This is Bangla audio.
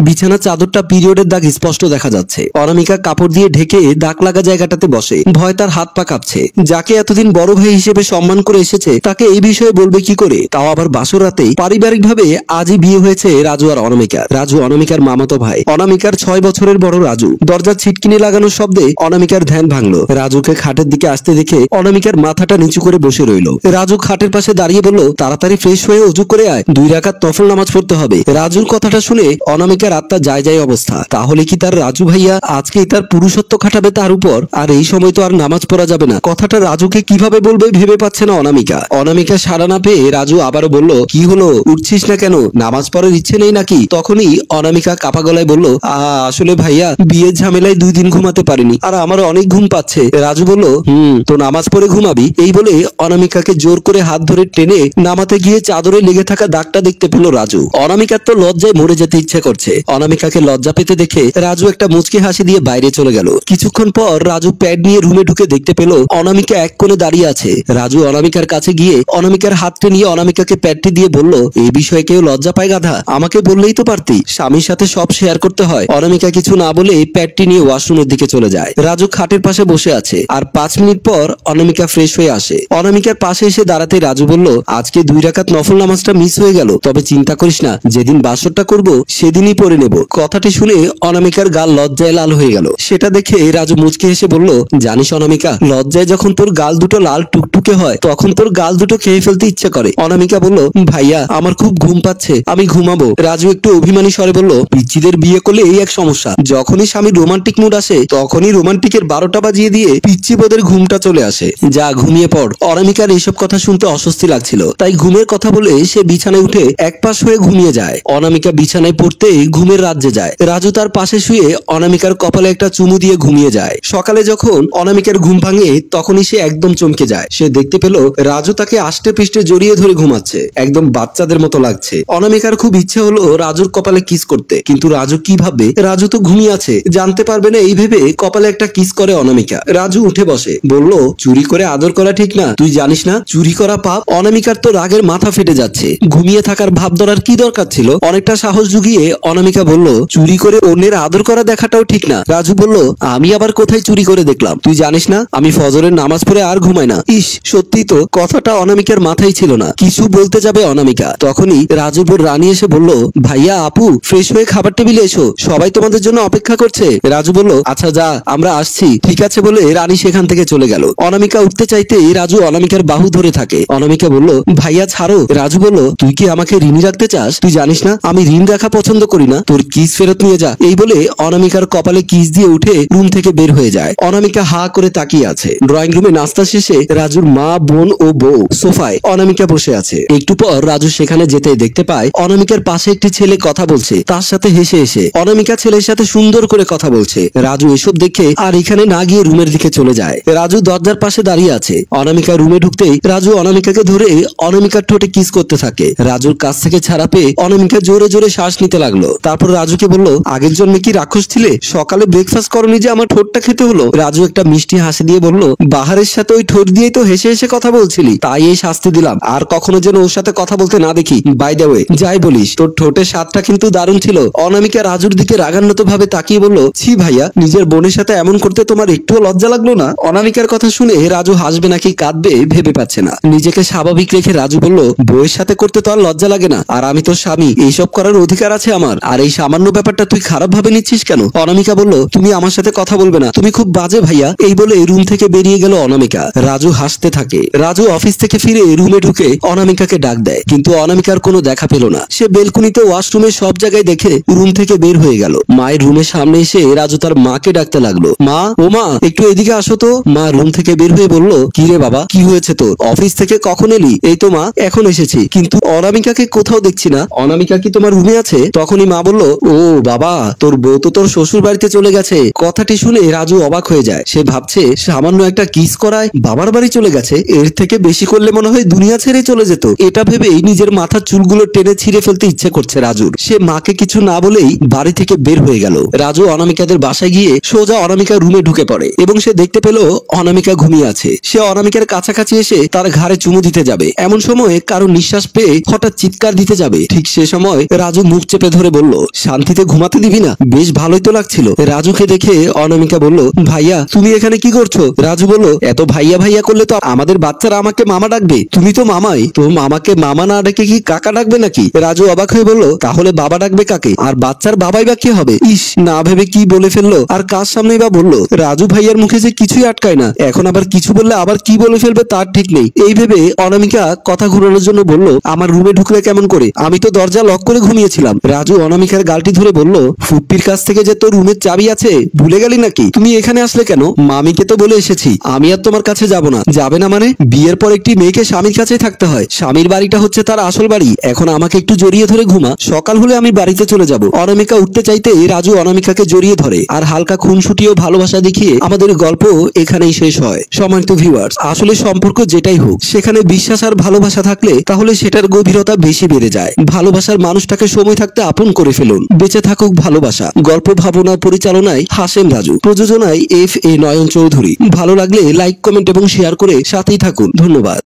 বিছানার চাদরটা পিরিয়ডের দাগ স্পষ্ট দেখা যাচ্ছে। অনামিকা কাপড় দিয়ে ঢেকে দাগ লাগা জায়গাটাতে বসে। ভয় তার হাত পা কাঁপছে। যাকে এতদিন বড় ভাই হিসেবে সম্মান করে এসেছে তাকে এই বিষয়ে বলবে কি করে, তাও আবার বাসর রাতে। পারিবারিক ভাবে আজই বিয়ে হয়েছে রাজু আর অনামিকার। রাজু অনামিকার মামাতো ভাই। অনামিকার 6 বছরের বড় রাজু। দরজার ছিটকিনি লাগানোর শব্দে অনামিকার ধ্যান ভাঙলো। রাজুকে খাটের দিকে আসতে দেখে অনামিকার মাথাটা নিচু করে বসে রইল। রাজু খাটের পাশে দাঁড়িয়ে বলল, তাড়াতাড়ি ফ্রেশ হয়ে ওযু করে আয়, 2 রাকাত নফল নামাজ পড়তে হবে। রাজুর কথাটা শুনে অনামিকার আত্মা যায় যায় অবস্থা। তাহলে কি তার রাজু ভাইয়া আজকেই তার পুরুষত্ব খাটাবে তার উপর? আর এই সময় তো আর নামাজ পড়া যাবে না। কথাটা রাজুকে কিভাবে বলবে ভেবে পাচ্ছে না অনামিকা। অনামিকা সাড়া না পেয়ে রাজু আবারও বলল, কি হলো, উঠছিস না কেন? নামাজ পড়ার ইচ্ছে নেই নাকি? তখনই অনামিকা কাপা গলায় বলল, আসলে ভাইয়া বিয়ের ঝামেলায় 2 দিন ঘুমাতে পারিনি, আর আমার অনেক ঘুম পাচ্ছে। রাজু বলল, তো নামাজ পড়ে ঘুমাবি। এই বলে অনামিকাকে জোর করে হাত ধরে টেনে নামাতে গিয়ে চাদরে লেগে থাকা দাগটা দেখতে পেল রাজু। অনামিকার তো লজ্জায় মরে যেতে ইচ্ছে করছে। অনামিকাকে লজ্জা পেতে দেখে রাজু একটা মুচকি হাসি দিয়ে বাইরে চলে গেল। কিছুক্ষণ পর রাজু প্যাড নিয়ে রুমে ঢুকে দেখতে পেল অনামিকা এক কোণে দাঁড়িয়ে আছে। রাজু অনামিকার কাছে গিয়ে অনামিকার হাতটা নিয়ে অনামিকাকে প্যাডটি দিয়ে বলল, এই বিষয়ে কেউ লজ্জা পায় গাধা? আমাকে বললেই তো পারতি, স্বামীর সাথে সব শেয়ার করতে হয়। অনামিকা কিছু না বলে প্যাডটি নিয়ে ওয়াশরুমের দিকে চলে যায়। রাজু খাটের পাশে বসে আছে। আর 5 মিনিট পর অনামিকা ফ্রেশ হয়ে আসে। অনামিকার পাশে এসে দাঁড়াতে রাজু বলল, আজকে 2 রাকাত নফল নামাজটা মিস হয়ে গেল, তবে চিন্তা করিস না, যেদিন বাসরটা করব সেদিনই পড়ে নেব। কথাটি শুনে অনামিকার গাল লজ্জায় লাল হয়ে গেল। সেটা দেখে রাজু মুচকি হেসে বলল, জানিস অনামিকা, লজ্জায় যখন তোর গাল দুটো লাল টুকটুকে হয় তখন তোর গাল দুটো খেয়ে ফেলতে ইচ্ছে করে। অনামিকা বলল, ভাইয়া আমার খুব ঘুম পাচ্ছে, আমি ঘুমাবো। রাজু একটু অভিমানী স্বরে বলল, পিচ্চিদের বিয়ে করলে এই এক সমস্যা, যখনই স্বামীর রোমান্টিক মুড আসে তখনই রোমান্টিকের 12টা বাজিয়ে দিয়ে পিচ্চি বোদের ঘুমটা চলে আসে। যা ঘুমিয়ে পড়। অনামিকার এইসব কথা শুনতে অস্বস্তি লাগছিল, তাই ঘুমের কথা বলে সে বিছানায় উঠে এক পাশ হয়ে ঘুমিয়ে যায়। অনামিকা বিছানায় পড়তেই ঘুমের রাজ্যে যায়। রাজু তার পাশে শুয়ে অনামিকার কপালে একটা চুমু দিয়ে ঘুমিয়ে যায়। সকালে যখন অনামিকার ঘুম ভাঙে তখনই সে একদম চমকে যায়। সে দেখতে পেল রাজু তাকে আষ্টে পৃষ্ঠে জড়িয়ে ধরে ঘুমাচ্ছে, একদম বাচ্চাদের মতো লাগছে। অনামিকার খুব ইচ্ছে হলো রাজুর কপালে কিস করতে, কিন্তু রাজু কি ভাববে, রাজু তো ঘুমিয়ে আছে, জানতে পারবে না, এই ভেবে কপালে একটা কিস করে অনামিকা। রাজু উঠে বসে, বলল, চুরি করে আদর করা ঠিক না, তুই জানিস না চুরি করা পাপ? অনামিকার তো রাগের মাথা ফেটে যাচ্ছে। ঘুমিয়ে থাকার ভাব ধরার কি দরকার ছিল? অনেকটা সাহস জুগিয়ে অনামিকা বলল, চুরি করে অন্যের আদর করা দেখাটাও ঠিক না। রাজু বলল, আমি আবার কোথায় চুরি করে দেখলাম? তুই জানিস না আমি ফজরের নামাজ পড়ে আর ঘুমাই না। ইস, সত্যি তো, কথাটা অনামিকার মাথায় ছিল না। কিছু বলতে যাবে অনামিকা, তখনই রাজুর বোন রানী এসে বলল, ভাইয়া আপু ফ্রেশ হয়ে খাবার টেবিলে এসো, সবাই তোমাদের জন্য অপেক্ষা করছে। রাজু বলল, আচ্ছা যা, আমরা আসছি। ঠিক আছে বলে রানী সেখান থেকে চলে গেল। অনামিকা উঠতে চাইতেই রাজু অনামিকার বাহু ধরে থাকে। অনামিকা বলল, ভাইয়া ছাড়ো। রাজু বলল, তুই কি আমাকে ঋণী রাখতে চাস? তুই জানিস না আমি ঋণ রাখা পছন্দ করি না, তোর কিস ফেরত নিয়ে যা। এই বলে অনামিকার কপালে কিস দিয়ে উঠে রুম থেকে বের হয়ে যায়। অনামিকা হা করে তাকিয়ে আছে। ড্রয়িং রুমে নাস্তা শেষে রাজুর মা, বোন ও বউ সোফায় অনামিকা বসে আছে। একটু পর রাজু সেখানে যেতে দেখতে পায় অনামিকার পাশে একটি ছেলে কথা বলছে, তার সাথে হেসে হেসে। অনামিকা ছেলের সাথে সুন্দর করে কথা বলছে। রাজু এসব দেখে আর এখানে না গিয়ে রুমের দিকে চলে যায়। রাজু দরজার পাশে দাঁড়িয়ে আছে। অনামিকা রুমে ঢুকতেই রাজু অনামিকাকে ধরে অনামিকার ঠোঁটে কিস করতে থাকে। রাজুর কাছ থেকে ছাড়া পেয়ে অনামিকা জোরে জোরে শ্বাস নিতে লাগলো। তারপর রাজুকে বলল, আগের জন্মে কি রাক্ষস ছিলে? সকালে ব্রেকফাস্ট করনি যে আমার ঠোঁটটা খেতে হলো। রাজু একটা মিষ্টি হাসি দিয়ে বলল, বাহারের সাথে ওই ঠোঁট দিয়েই তো হেসে হেসে কথা বলছিলি, তাই এই শাস্তি দিলাম। আর কখনো যেন ওর সাথে কথা বলতে না দেখি। বাই দ্য ওয়ে, যাই বলিস তোর ঠোঁটের স্বাদটা কিন্তু দারুণ ছিল। অনামিকা রাজুর দিকে রাগান্বিত ভাবে তাকিয়ে বলল, ছি ভাইয়া, নিজের বোনের সাথে এমন করতে তোমার একটুও লজ্জা লাগলো না? অনামিকার কথা শুনে রাজু হাসবে নাকি কাঁদবে ভেবে পাচ্ছে না। নিজেকে স্বাভাবিক রেখে রাজু বলল, বউয়ের সাথে করতে তো আর লজ্জা লাগে না, আর আমি তোর স্বামী, এইসব করার অধিকার আছে আমার। আর এই সামান্য ব্যাপারটা তুই খারাপ ভাবে নিচ্ছিস কেন? অনামিকা বলল, তুমি আমার সাথে কথা বলবে না, তুমি খুব বাজে ভাইয়া। এই বলে রুম থেকে বেরিয়ে গেল অনামিকা। রাজু হাসতে থাকে। রাজু অফিস থেকে ফিরে রুমে ঢুকে অনামিকাকে ডাক দেয়, কিন্তু অনামিকার কোনো দেখা পেল না। সে বেলকুনিতে, ওয়াশরুমে সব জায়গায় দেখে রুম থেকে বের হয়ে গেল। মায়ের রুমের সামনে এসে রাজু তার মাকে ডাকতে লাগলো, মা, ও মা, একটু এদিকে আসো তো। মা রুম থেকে বের হয়ে বলল, কি রে বাবা, কি হয়েছে তোর? অফিস থেকে কখন এলি? এই তো মা, এখন এসেছি, কিন্তু অনামিকাকে কোথাও দেখছি না। অনামিকা কি তোমার রুমে আছে? তখনই মা বলল, ও বাবা, তোর বউ তো তোর শ্বশুর বাড়িতে চলে গেছে। কথাটি শুনে রাজু অবাক হয়ে যায়। সে ভাবছে সামান্য একটা কিস করায় বাবার বাড়ি চলে গেছে, এর থেকে বেশি করলে মনে হয় দুনিয়া ছেড়ে চলে যেত। এটা ভেবেই নিজের মাথার চুলগুলো টেনে ছিঁড়ে ফেলতে ইচ্ছে করছে রাজুর। সে মাকে কিছু না বলেই বাড়ি থেকে বের হয়ে গেল। রাজু অনামিকাদের বাসায় গিয়ে সোজা অনামিকা রুমে ঢুকে পড়ে এবং সে দেখতে পেল অনামিকা ঘুমিয়ে আছে। সে অনামিকার কাছাকাছি এসে তার ঘাড়ে চুমু দিতে যাবে, এমন সময় কারো নিঃশ্বাস পেয়ে হঠাৎ চিৎকার দিতে যাবে। ঠিক সে সময় রাজু মুখ চেপে ধরে বলল, শান্তিতে ঘুমাতে দিবি না? বেশ ভালোই তো লাগছিল। রাজুকে দেখে অনামিকা বলল, ভাইয়া তুমি এখানে কি করছো? রাজু বলল, এত ভাইয়া ভাইয়া করলে তো আমাদের বাচ্চারা আমাকে মামা ডাকবে। তুমি তো মামাই, তো মামাকে মামা না ডেকে কি কাকা ডাকবে নাকি? রাজু অবাক হয়ে বলল, তাহলে বাবা ডাকবে কাকে? আর বাচ্চার বাবাই বা কে হবে? ইস, না ভেবে কি বলে ফেললো, আর কার সামনেই বা বললো। রাজু ভাইয়ার মুখে যে কিছুই আটকায় না, এখন আবার কিছু বললে আবার কি বলে ফেলবে তার ঠিক নেই। এই ভেবে অনামিকা কথা ঘুরানোর জন্য বলল, আমার রুমে ঢুকলে কেমন করে? আমি তো দরজা লক করে ঘুমিয়েছিলাম। রাজু অনামিকার গালটি ধরে বলল, ফুপ্পির কাছ থেকে যে তোর রুমের চাবি আছে ভুলে গেলি নাকি? তুমি এখানে আসলে কেন? মামিকে তো বলে এসেছি আমি আর তোমার কাছে যাব না। যাবে না মানে? বিয়ের পর একটি মেয়েকে স্বামীর কাছেই থাকতে হয়। স্বামীর বাড়িটা হচ্ছে তার আসল বাড়ি। এখন আমাকে একটু জড়িয়ে ধরে ঘুমা, সকাল হলে আমি বাড়িতে চলে যাব। অনামিকা উঠতে চাইতে রাজু অনামিকাকে জড়িয়ে ধরে আর হালকা খুনসুটি ও ভালোবাসা দেখিয়ে আমাদের গল্প এখানেই শেষ হয়। সম্মানিত ভিউয়ার্স, আসলে সম্পর্ক যেটাই হোক, সেখানে বিশ্বাস আর ভালোবাসা থাকলে তাহলে সেটার গভীরতা বেশি বেড়ে যায়। ভালোবাসার মানুষটাকে সময় থাকতে আপন করে ফেলুন। বেঁচে থাকুক ভালোবাসা। গল্প ভাবনা পরিচালনায় হাসেম রাজু, প্রযোজনায় FA নয়ন চৌধুরী। ভালো লাগলে লাইক, কমেন্ট এবং শেয়ার করে সাথেই থাকুন। ধন্যবাদ।